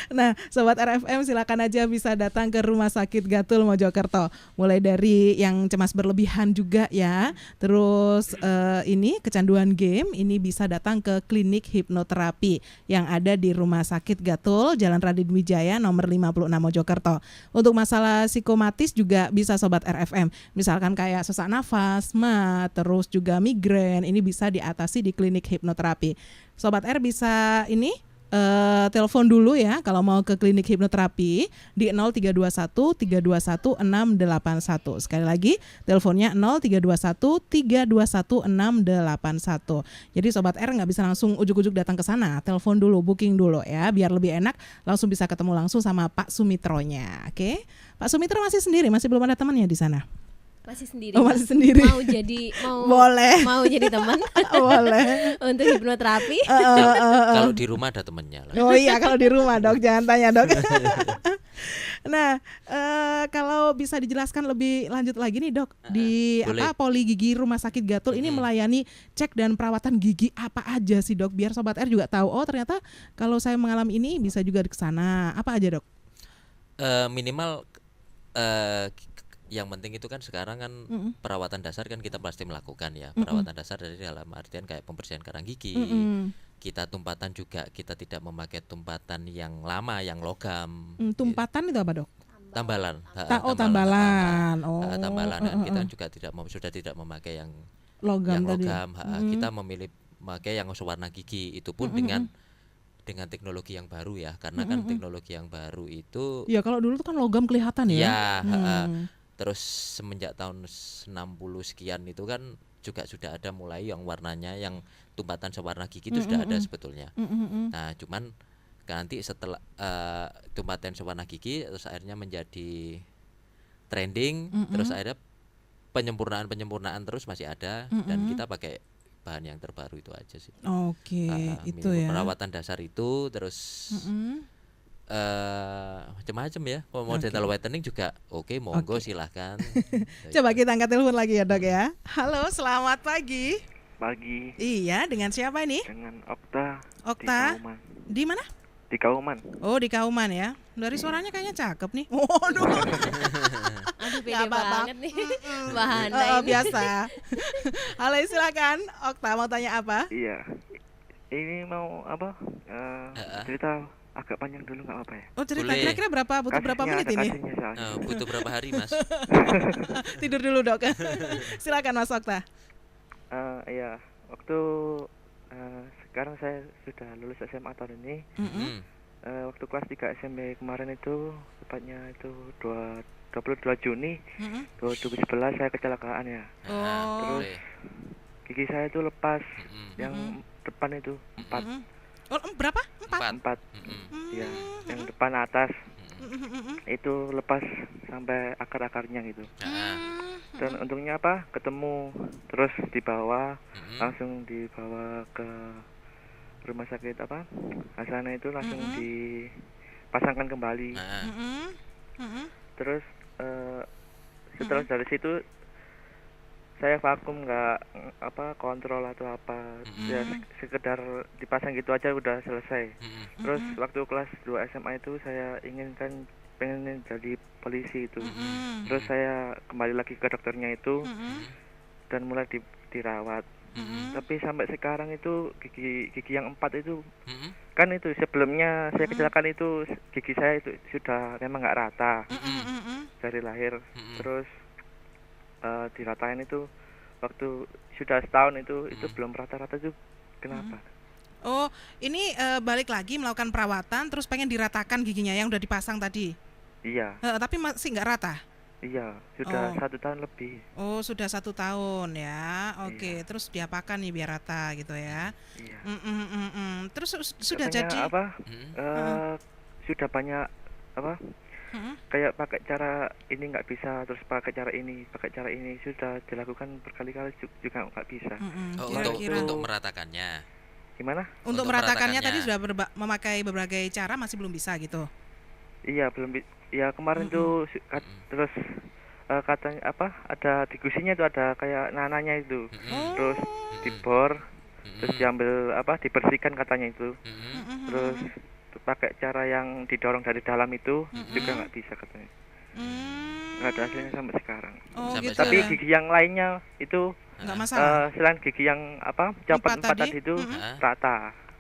Nah, sobat RFM silakan aja bisa datang ke Rumah Sakit Gatul Mojokerto. Mulai dari yang cemas berlebihan juga ya. Terus ini kecanduan game, ini bisa datang ke klinik hipnoterapi yang ada di Rumah Sakit Gatul, Jalan Raden Wijaya nomor 56 Mojokerto. Untuk masalah psikomatis juga bisa sobat RFM. Misalkan kayak sesak nafas, terus juga migrain, ini bisa diatasi di klinik hipnoterapi. Sobat R bisa ini telepon dulu ya kalau mau ke klinik hipnoterapi di 0321 321 681. Sekali lagi teleponnya 0321 321 681. Jadi sobat R nggak bisa langsung ujuk-ujuk datang ke sana, telepon dulu, booking dulu ya, biar lebih enak langsung bisa ketemu langsung sama Pak Sumitronya. Oke, Pak Sumitro masih sendiri, masih belum ada temannya di sana? Masih sendiri. Oh, masih sendiri. Boleh. Mau jadi teman Boleh. untuk hipnoterapi. Kalau di rumah ada temennya lah. Oh iya, kalau di rumah dok, jangan tanya dok. Nah, kalau bisa dijelaskan lebih lanjut lagi nih dok, di boleh. Poli Gigi Rumah Sakit Gatul ini melayani cek dan perawatan gigi apa aja sih dok, biar sobat R juga tahu, oh ternyata kalau saya mengalami ini bisa juga di sana. Apa aja dok? Minimal yang penting itu kan sekarang kan perawatan dasar kan kita pasti melakukan ya. Perawatan dasar dari dalam artian kayak pembersihan karang gigi. Kita tumpatan juga, kita tidak memakai tumpatan yang lama, yang logam. Tumpatan itu apa dok? Tambalan. Tambalan. Tambalan, dan kita juga sudah tidak memakai yang logam tadi. Kita memilih memakai yang sewarna gigi, itu pun dengan teknologi yang baru ya, karena kan teknologi yang baru itu ya kalau dulu tuh kan logam kelihatan ya. Terus semenjak tahun 60 sekian itu kan juga sudah ada mulai yang warnanya yang tumpatan sewarna gigi itu sudah ada sebetulnya. Nah, cuman nanti setelah tumpatan sewarna gigi terus akhirnya menjadi trending, terus akhirnya penyempurnaan terus masih ada, dan kita pakai bahan yang terbaru itu aja sih. Oke, itu ya. Perawatan dasar itu terus macam-macam ya. Mau dental whitening juga monggo silahkan. Coba kita angkat telepon lagi ya dok ya. Halo, selamat pagi. Pagi Iya, dengan siapa ini? dengan Okta. Okta? Di Kauman. Di mana? Di Kauman. Oh, di Kauman ya. Dari suaranya kayaknya cakep nih. Waduh. Aduh, pede Nggak apa-apa. banget nih. Bahana ini. Biasa. Halo, silakan. Okta mau tanya apa? Iya. Ini mau apa? Cerita agak panjang dulu nggak apa ya? Oh, cerita Boleh. kira-kira butuh berapa menit Ada ini? kasihnya soalnya. Butuh berapa hari mas? Tidur dulu dok. Silakan Mas Okta. Iya. Waktu sekarang saya sudah lulus SMA tahun ini. Waktu kelas 3 SMP kemarin itu tepatnya itu 22 Juni 2011 saya kecelakaan ya. Oh. Terus gigi saya itu lepas, yang depan itu 4. Oh, berapa? 4. 4. Mm-mm. Ya, yang depan atas Mm-mm. itu lepas sampai akar-akarnya gitu. Nah, Dan untungnya apa? Ketemu, terus dibawa, mm-mm. langsung dibawa ke rumah sakit apa? Hasana itu langsung dipasangkan kembali. Nah, Terus setelah dari situ saya vakum, nggak kontrol atau apa, ya sekedar dipasang gitu aja udah selesai. mm-mm. Terus waktu kelas 2 SMA itu saya pengen jadi polisi itu. Terus saya kembali lagi ke dokternya itu dan mulai dirawat. Tapi sampai sekarang itu gigi yang 4 itu Mm-mm. kan itu sebelumnya saya kecelakaan itu gigi saya itu sudah memang nggak rata dari lahir. Terus diratain itu waktu sudah setahun itu belum rata-rata itu kenapa? Oh, ini balik lagi melakukan perawatan terus pengen diratakan giginya yang udah dipasang tadi. Iya, Tapi masih nggak rata. iya sudah Oh. 1 tahun lebih. Oh, sudah 1 tahun ya. Oke, terus diapakan nih biar rata gitu ya. Iya. Terus sudah Katanya jadi. apa? Mm-mm. Sudah banyak apa? Mm-mm. Kayak pakai cara ini nggak bisa, terus pakai cara ini sudah dilakukan berkali-kali juga nggak bisa. Oh, Kira-kira untuk meratakannya. Gimana? untuk untuk meratakannya tadi meratakannya. sudah memakai berbagai cara masih belum bisa gitu. Iya belum ya kemarin tuh terus katanya apa? Ada di gusinya itu ada kayak nananya itu, Mm-mm. terus dibor, terus diambil apa? Dibersihkan katanya itu, Mm-mm. terus pakai cara yang didorong dari dalam itu juga nggak bisa katanya. Nggak ada hasilnya sampai sekarang. Oh, Sampai gitu Tapi ya. gigi yang lainnya itu Nggak masalah. selain gigi yang apa copot 4 Empat tadi tadi? itu Hah? rata.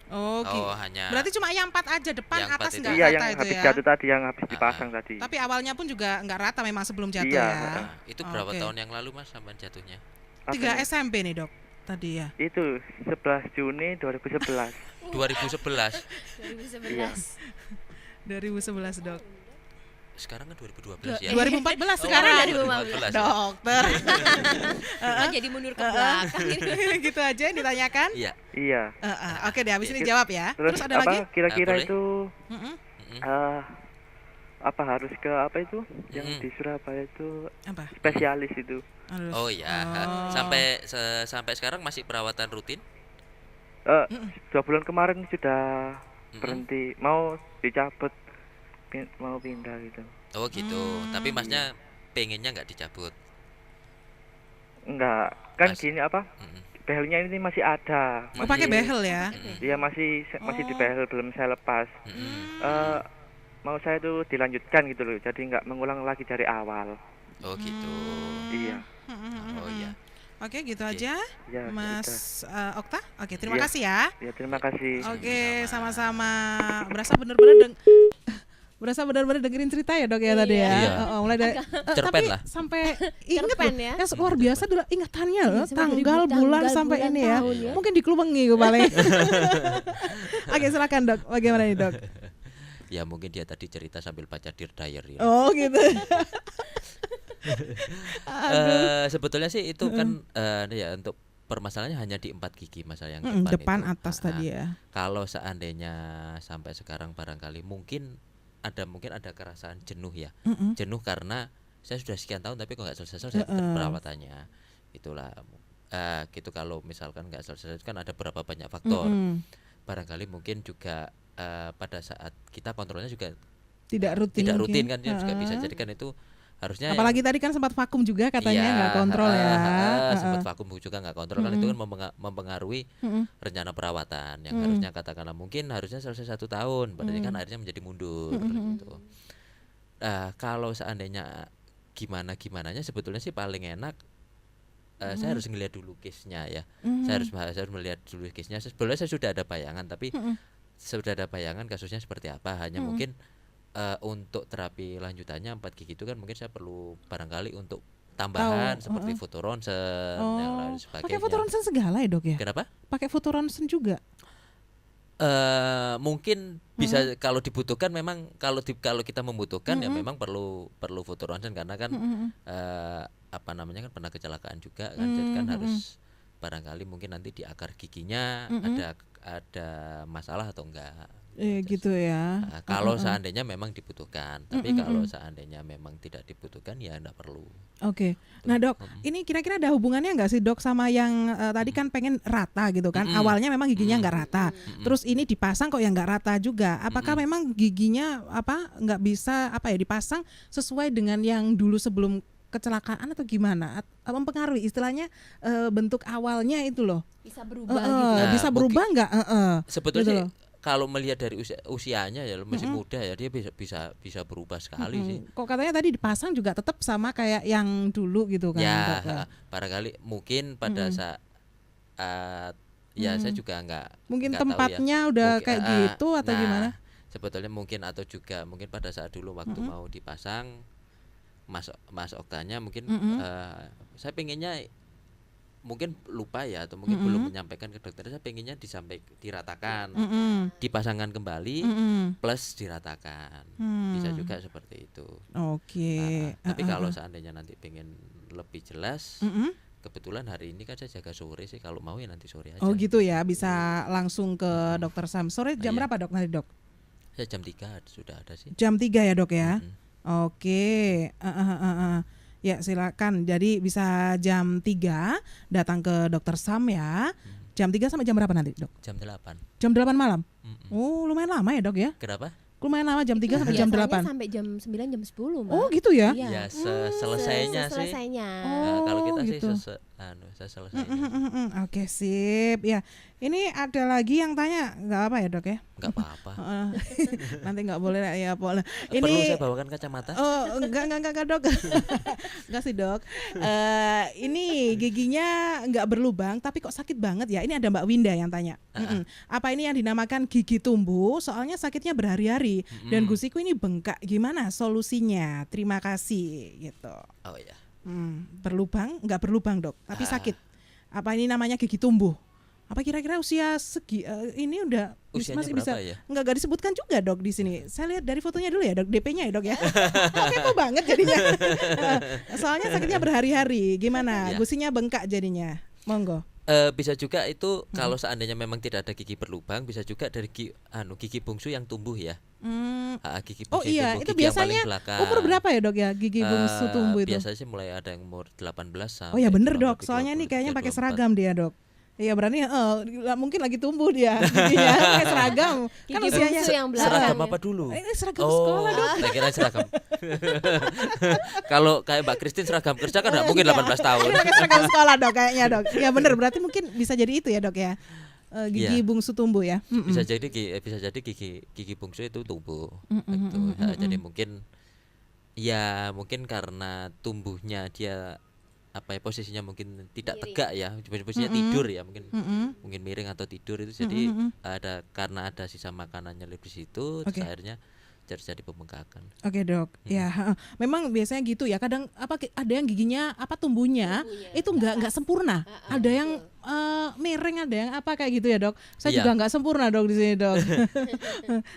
Oh, Oh, hanya berarti cuma yang 4 aja, depan Yang 4 atas itu. nggak Iya rata yang itu habis ya. jatuh tadi, yang habis dipasang tadi. Tapi awalnya pun juga nggak rata memang sebelum jatuh Iya, ya. Nah, itu berapa Oke. tahun yang lalu Mas sampai jatuhnya? 3 Apa SMP nih dok tadi ya. itu 11 Juni 2011. 2011. 2011. 2011 dok. Sekarang kan 2012 ya. 2014 Oh, sekarang. 2015. Dokter. Kok jadi mundur ke belakang ini? Gitu aja yang ditanyakan. Iya. Iya. Oke deh, habis ini jawab ya. Terus, Terus ada apa lagi? kira-kira Boleh. itu Mm-mm. Mm-mm. apa harus ke apa itu yang Mm-mm. di Surabaya itu Apa? spesialis itu? Aduh. Oh ya. Oh. Sampai sekarang masih perawatan rutin? 2 bulan kemarin sudah Mm-mm. berhenti, mau dicabut, mau pindah gitu. Oh gitu. Tapi Masnya pengennya nggak dicabut. Enggak, kan Mas- gini apa? Mm-mm. Behelnya ini masih ada. Oh, pakai behel ya. Iya masih di behel, belum saya lepas. Mm-mm. Mau saya tuh dilanjutkan gitu loh, jadi nggak mengulang lagi dari awal. Oh gitu. Iya. Oh iya. Oke, gitu Oke. aja. Ya, Mas Okta. Oke, terima Iya. kasih ya. Ya terima kasih. Oke, Sama-sama. sama-sama. Berasa benar-benar dengerin cerita ya dok ya tadi ya. Iya. Mulai dari Cerpen tapi lah. sampai inget Cerpen loh. ya. Yang luar biasa dulu ingatannya loh, sampai tanggal, bulan tanggal, sampai bulan, ini ya. tahun ya. Mungkin dikelubengi gue paling. Oke, silakan dok. Bagaimana nih dok? Ya mungkin dia tadi cerita sambil baca Dear Diary. Oh gitu. Sebetulnya sih itu kan ya untuk permasalahannya hanya di 4 gigi masalah yang Depan itu. atas tadi ya. Kalau seandainya sampai sekarang barangkali mungkin ada kerasaan jenuh ya. Jenuh karena saya sudah sekian tahun tapi kok nggak selesai perawatannya. Itulah gitu kalau misalkan nggak selesai kan ada berapa banyak faktor. Barangkali mungkin juga pada saat kita kontrolnya juga Tidak rutin. tidak rutin mungkin. kan ya juga bisa jadi kan itu harusnya Apalagi tadi kan sempat vakum juga katanya nggak kontrol ya. sempat vakum juga nggak kontrol kan itu kan mempengaruhi rencana perawatan yang harusnya katakanlah mungkin harusnya selesai 1 tahun berarti kan akhirnya menjadi mundur gitu. Kalau seandainya gimananya sebetulnya sih paling enak saya harus ngelihat dulu case-nya ya. Saya harus melihat dulu case-nya. Sebetulnya saya sudah ada bayangan tapi sudah ada bayangan kasusnya seperti apa. Hanya mungkin untuk terapi lanjutannya 4 gigi itu kan mungkin saya perlu barangkali untuk tambahan seperti fotoronsen yang lain sebagainya. Pakai fotoronsen segala ya dok ya? Kenapa? Pakai fotoronsen juga. Mungkin bisa kalau dibutuhkan memang kalau kita membutuhkan ya memang perlu fotoronsen karena kan apa namanya kan pernah kecelakaan juga kan jadi kan harus barangkali mungkin nanti di akar giginya ada masalah atau enggak. Gitu ya. Nah, kalau seandainya memang dibutuhkan, tapi kalau seandainya memang tidak dibutuhkan ya enggak perlu. Oke. Nah dok, ini kira-kira ada hubungannya nggak sih dok sama yang tadi kan pengen rata gitu kan? Awalnya memang giginya nggak rata, terus ini dipasang kok yang nggak rata juga. Apakah memang giginya nggak bisa dipasang sesuai dengan yang dulu sebelum kecelakaan atau gimana? Mempengaruhi istilahnya bentuk awalnya itu loh. Bisa berubah gitu. Nah, bisa berubah nggak? Sebetulnya gitu sih, kalau melihat dari usianya ya masih muda ya, dia bisa berubah sekali sih. Kok katanya tadi dipasang juga tetap sama kayak yang dulu gitu kan? Ya, dok, ya? barangkali mungkin pada saat ya saya juga Mungkin nggak tahu tempatnya ya. udah Mungkin, kayak gitu atau nah, gimana? Sebetulnya mungkin atau juga mungkin pada saat dulu waktu mau dipasang Mas Oktanya mungkin saya pengennya mungkin lupa ya atau mungkin belum menyampaikan ke dokter, saya pengennya diratakan, dipasangkan kembali plus diratakan, bisa juga seperti itu. Oke. Tapi kalau seandainya nanti pengen lebih jelas, kebetulan hari ini kan saya jaga sore sih, kalau mau ya nanti sore aja. Oh gitu ya, bisa langsung ke dokter Sam. Sore jam Iya. berapa dok nanti dok? Saya jam 3 sudah ada sih. Jam 3 ya dok ya? Oke. Ya silakan. Jadi bisa jam 3 datang ke dokter Sam ya. Jam 3 sampai jam berapa nanti dok? Jam 8. Jam 8 malam? Oh lumayan lama ya dok ya? Kenapa? Lumayan lama jam 3 sampai jam Biasanya 8. sampai jam 9 jam 10 Mbak. Oh gitu ya? Iya. Ya selesainya sih. Selesainya. Kalau kita gitu. sih saya selesainya. Oke sip ya. Ini ada lagi yang tanya, nggak apa ya dok ya? Enggak apa-apa. Nanti nggak boleh ya boleh. Perlu saya bawakan kacamata? Oh enggak dok. Enggak sih dok. Ini giginya nggak berlubang tapi kok sakit banget ya. Ini ada Mbak Winda yang tanya. Apa ini yang dinamakan gigi tumbuh? Soalnya sakitnya berhari-hari dan gusiku ini bengkak. Gimana solusinya? Terima kasih gitu. Oh ya. Berlubang? Nggak berlubang dok, tapi sakit. Apa ini namanya gigi tumbuh? Apa kira-kira usia ini udah Usianya masih berapa bisa? ya? Nggak disebutkan juga dok di sini. Saya lihat dari fotonya dulu ya dok, DP-nya ya dok ya. Kepo banget jadinya. Soalnya sakitnya berhari-hari. Gimana? Ya. Gusinya bengkak jadinya. Monggo. Bisa juga itu kalau seandainya memang tidak ada gigi berlubang, bisa juga dari gigi bungsu yang tumbuh ya. Gigi Oh bungsu yang iya, tumbuh, itu gigi yang paling biasanya belakang. umur berapa ya dok ya gigi bungsu tumbuh itu? Biasanya sih mulai ada yang umur 18 sampai Oh ya bener kurang dok, lebih soalnya ini 23, kayaknya pakai 24. seragam dia dok. Iya berarti mungkin lagi tumbuh dia giginya pakai seragam. Kan Gigi usianya bungsu yang belakang. Seragam ya. apa dulu? Ini seragam sekolah dok. Saya kira seragam. Kalau kayak Mbak Christine seragam kerja kan nggak mungkin 18 tahun. Ini pakai seragam sekolah dok kayaknya dok. Ya bener berarti mungkin bisa jadi itu ya dok ya. Gigi Iya. bungsu tumbuh ya. Bisa jadi gigi bungsu itu tumbuh. Gitu. Jadi mungkin karena tumbuhnya dia posisinya mungkin tidak tegak ya, posisinya tidur ya, mungkin miring atau tidur itu, jadi karena ada sisa makanannya di situ, terus akhirnya terjadi pembengkakan. Oke dok, ya memang biasanya gitu ya. Kadang ada yang giginya tumbuhnya itu nggak sempurna. Ada yang miring, ada yang kayak gitu ya dok. Saya Iya. juga nggak sempurna dok di sini dok.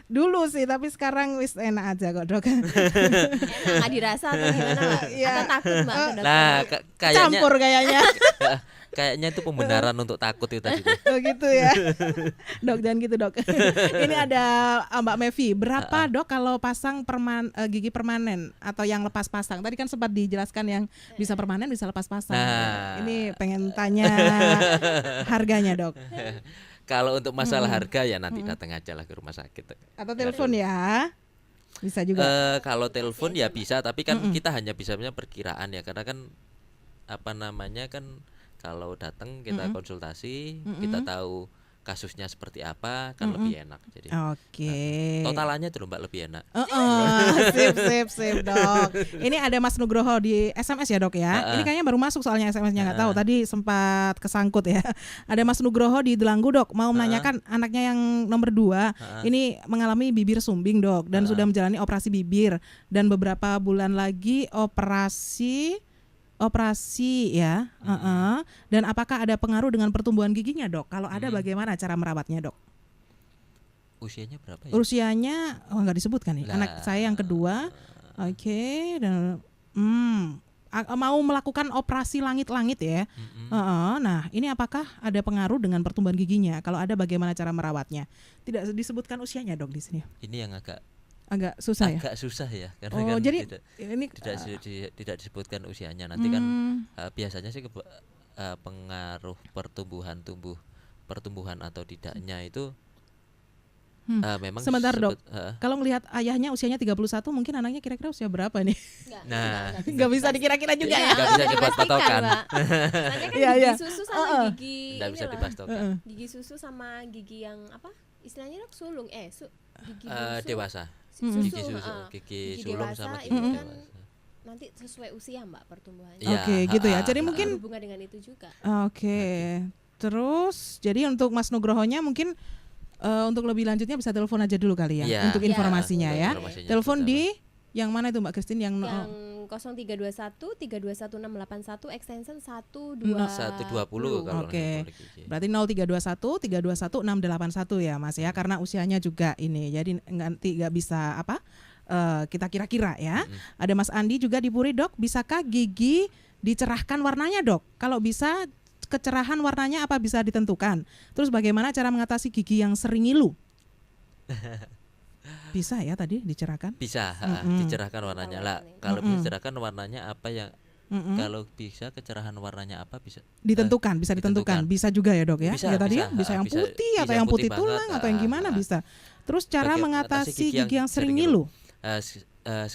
Dulu sih, tapi sekarang wis enak aja kok dok. Enak nggak dirasa atau gimana Mbak? Iya. Atau takut Mbak ke dokter? Nah, kayaknya Campur kayaknya. kayaknya itu pembenaran untuk takut itu tadi. Oh gitu ya. Dok jangan gitu dok. Ini ada Mbak Mevi. Berapa dok kalau pasang gigi permanen atau yang lepas pasang? Tadi kan sempat dijelaskan yang bisa permanen bisa lepas pasang. Nah. Ini pengen tanya harganya dok. Kalau untuk masalah harga ya nanti datang aja lah ke rumah sakit. Atau telepon ya. Bisa juga. Kalau telepon ya bisa, tapi kan kita hanya bisanya perkiraan ya, karena kan kalau datang kita konsultasi, kita tahu kasusnya seperti apa, kan lebih enak. Jadi Oke. totalannya tuh Mbak lebih enak. Sip dok. Ini ada Mas Nugroho di SMS ya dok ya. Ini kayaknya baru masuk soalnya SMS-nya nggak tahu. Tadi sempat kesangkut ya. Ada Mas Nugroho di Delanggu dok. Mau menanyakan anaknya yang nomor 2 ini mengalami bibir sumbing dok dan sudah menjalani operasi bibir dan beberapa bulan lagi operasi ya. Dan apakah ada pengaruh dengan pertumbuhan giginya dok? Kalau ada bagaimana cara merawatnya dok? Usianya berapa ya? Usianya nggak disebutkan nih. Anak saya yang kedua. Oke. Dan mau melakukan operasi langit-langit ya. Nah, ini apakah ada pengaruh dengan pertumbuhan giginya? Kalau ada, bagaimana cara merawatnya? Tidak disebutkan usianya dok di sini. Ini yang agak Susah ya. susah ya, karena Oh, kan jadi tidak ini tidak disebutkan usianya. Nanti kan biasanya sih pengaruh pertumbuhan atau tidaknya itu memang sebentar dok. Kalau melihat ayahnya usianya 31, mungkin anaknya kira-kira usia berapa nih? Nah, Nggak bisa dikira-kira juga ya. nggak bisa dibuat patokan. Soalnya kan Iya, gigi iya. susu sama gigi Nggak bisa inilah. dipatokan. Gigi susu sama gigi yang apa? Istilahnya dok sulung gigi Dewasa. susu, Gigi susu, gigi sulung dewasa sama itu gigi kan dewasa. nanti sesuai usia Mbak pertumbuhannya. Iya, Oke, gitu ya. Jadi mungkin Berhubungan dengan itu juga. oke. Terus jadi untuk Mas Nugrohonya mungkin untuk lebih lanjutnya bisa telepon aja dulu kali ya, Iya. untuk Iya, informasinya untuk ya. informasinya Telepon pertama. di yang mana itu Mbak Christine? Yang Yang 0321 321681 extension 120. 120 kalau Oke. yang gigi. berarti 0321 321 681 ya Mas ya, karena usianya juga ini. Jadi nanti nggak bisa kita kira-kira ya. Ada Mas Andi juga di Puri dok, bisakah gigi dicerahkan warnanya dok? Kalau bisa, kecerahan warnanya apa bisa ditentukan? Terus bagaimana cara mengatasi gigi yang sering ngilu? Bisa ya tadi dicerahkan? Bisa dicerahkan warnanya lah. Kalau bisa cerahkan warnanya apa yang kalau bisa kecerahan warnanya apa bisa Ditentukan, bisa ditentukan. Bisa juga ya dok ya? Bisa, Ya tadi bisa, bisa yang bisa- putih atau bisa yang putih putih tulang banget, atau yang gimana bisa. Terus cara Mengatasi mengatasi gigi yang sering sering ngilu?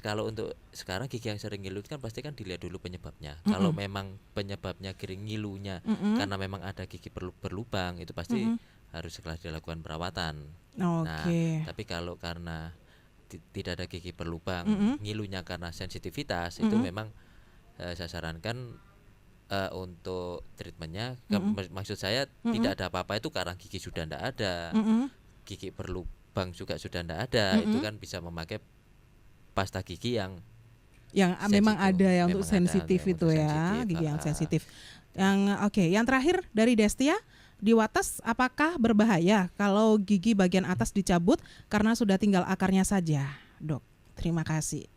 kalau untuk sekarang gigi yang sering ngilu kan pasti kan dilihat dulu penyebabnya. Kalau memang penyebabnya ngilunya karena memang ada gigi berlubang, itu pasti harus segera dilakukan perawatan. Nah, Oke. tapi kalau karena tidak ada gigi berlubang, ngilunya karena sensitivitas, itu memang saya sarankan untuk treatmentnya. Maksud saya tidak ada apa-apa itu karena gigi sudah tidak ada, gigi berlubang juga sudah tidak ada, itu kan bisa memakai pasta gigi yang memang sensitif. ada ya untuk Memang ada sensitif yang itu untuk ya, sensitif, gigi yang sensitif. Yang terakhir dari Destia, di wates apakah berbahaya kalau gigi bagian atas dicabut karena sudah tinggal akarnya saja, dok? Terima kasih.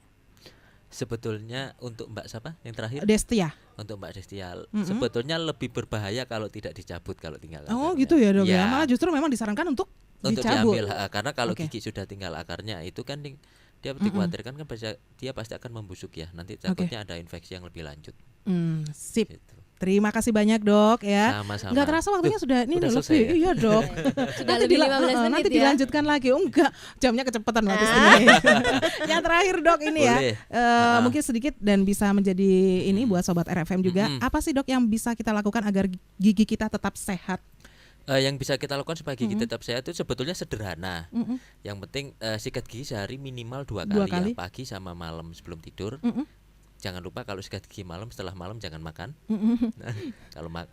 Sebetulnya untuk Mbak siapa yang terakhir? Destia. Untuk Mbak Destia, sebetulnya lebih berbahaya kalau tidak dicabut, kalau tinggal Oh akarnya. gitu ya dok ya. Ya, Malah justru memang disarankan untuk untuk dicabut. diambil, karena kalau Oke. gigi sudah tinggal akarnya itu kan dia dikhawatirkan kan dia pasti akan membusuk ya, nanti takutnya ada infeksi yang lebih lanjut Sip. gitu. Terima kasih banyak dok ya. Sama-sama. Nggak terasa waktunya sudah ini udah udah selesai lebih. ya? Iya dok. Sudah lebih 15 menit nanti ya. dilanjutkan lagi. Oh enggak, jamnya kecepatan berarti ini. Yang terakhir dok ini Boleh. ya. Mungkin sedikit dan bisa menjadi ini buat sobat RFM juga. Apa sih dok yang bisa kita lakukan agar gigi kita tetap sehat? Yang bisa kita lakukan supaya gigi tetap sehat itu sebetulnya sederhana. Yang penting sikat gigi sehari minimal 2 kali, ya, pagi sama malam sebelum tidur. Jangan lupa kalau sikat gigi malam, setelah malam jangan makan. Nah,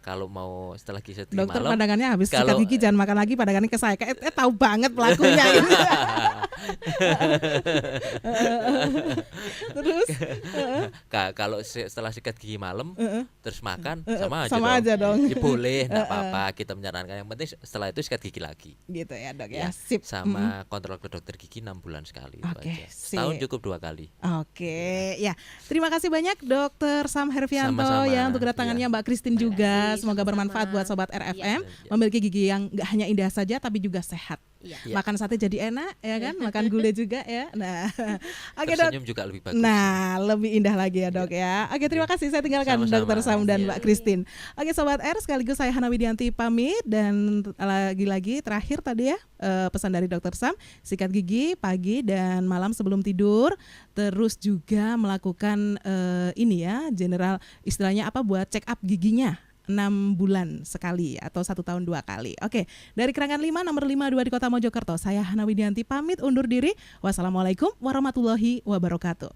kalau mau setelah sikat gigi Dokter malam, pandangannya habis sikat kalau- gigi jangan makan lagi, pandangannya ke saya kayak tahu banget pelakunya. Terus kalau setelah sikat gigi malam terus makan sama sama aja dong. Ya, boleh, enggak apa-apa, kita menyarankan. Yang penting setelah itu sikat gigi lagi. Gitu ya dok Ya, ya. Sip. sama kontrol ke dokter gigi 6 bulan sekali itu Oke, aja. sip. Setahun cukup 2 kali. Oke, ya. Terima kasih banyak Dokter Sam Hervianto Sama-sama. ya untuk kedatangannya Ya. Mbak Christine juga. kasih, Semoga sama-sama. bermanfaat buat sobat RFM. Ya. Memiliki gigi yang nggak hanya indah saja tapi juga sehat. Iya. Ya. Makan sate jadi enak ya kan, makan gulai juga ya. Nah, oke dok. Tersenyum juga lebih bagus. Nah, lebih indah lagi ya dok ya. Oke, terima kasih. Saya tinggalkan Sama-sama. Dokter Sam dan Iya. Mbak Christine. Oke, sobat R, sekaligus saya Hana Widianti pamit dan lagi-lagi terakhir tadi ya pesan dari Dokter Sam, sikat gigi pagi dan malam sebelum tidur. Terus juga melakukan ini ya, general istilahnya apa buat check up giginya. 6 bulan sekali atau 1 tahun 2 kali. Oke, dari Kerangan 5 nomor 52 di Kota Mojokerto, saya Hana Widianti pamit undur diri. Wassalamualaikum warahmatullahi wabarakatuh.